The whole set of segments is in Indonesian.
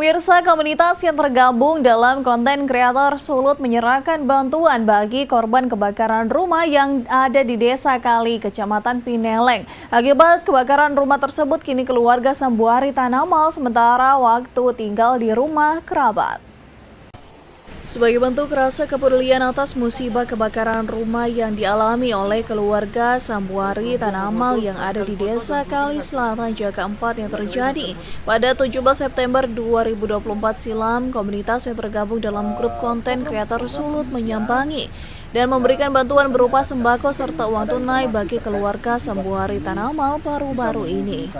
Pemirsa, komunitas yang tergabung dalam konten kreator Sulut menyerahkan bantuan bagi korban kebakaran rumah yang ada di Desa Kali, Kecamatan Pineleng. Akibat kebakaran rumah tersebut, kini keluarga Sambuari Tanamal sementara waktu tinggal di rumah kerabat. Sebagai bentuk rasa kepedulian atas musibah kebakaran rumah yang dialami oleh keluarga Sambuari Tanamal yang ada di Desa Kali Selatan, Jakarta 4 yang terjadi pada 17 September 2024 silam, komunitas yang tergabung dalam grup konten kreator Sulut menyambangi dan memberikan bantuan berupa sembako serta uang tunai bagi keluarga Sambuari Tanamal baru-baru ini.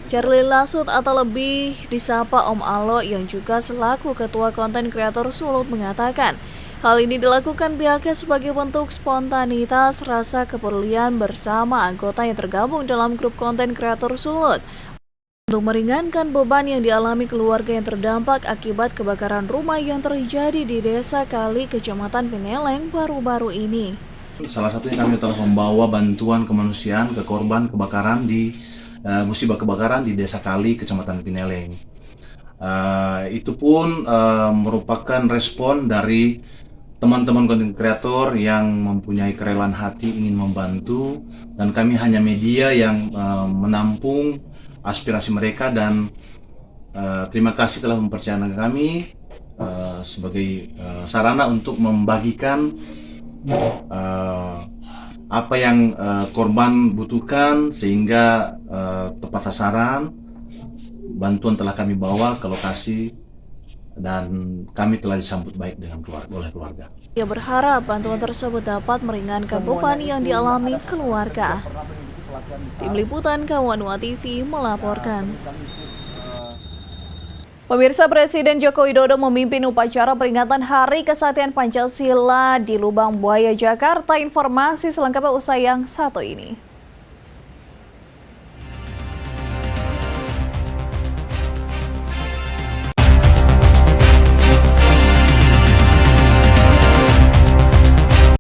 Charlie Lasut atau lebih disapa Om Alo yang juga selaku ketua konten kreator Sulut mengatakan, hal ini dilakukan pihaknya sebagai bentuk spontanitas rasa kepedulian bersama anggota yang tergabung dalam grup konten kreator Sulut untuk meringankan beban yang dialami keluarga yang terdampak akibat kebakaran rumah yang terjadi di Desa Kali, Kecamatan Pineleng baru-baru ini. Salah satunya kami telah membawa bantuan kemanusiaan ke korban kebakaran di musibah kebakaran di Desa Kali, Kecamatan Pineleng. Itu pun merupakan respon dari teman-teman konten kreator yang mempunyai kerelaan hati ingin membantu, dan kami hanya media yang menampung aspirasi mereka, dan terima kasih telah mempercayakan kami sebagai sarana untuk membagikan apa yang korban butuhkan, sehingga tepat sasaran. Bantuan telah kami bawa ke lokasi dan kami telah disambut baik oleh keluarga. Ia berharap bantuan tersebut dapat meringankan beban yang dialami keluarga. Tim Liputan Kawanua TV melaporkan. Pemirsa, Presiden Joko Widodo memimpin upacara peringatan Hari Kesaktian Pancasila di Lubang Buaya, Jakarta. Informasi selengkapnya usai yang satu ini.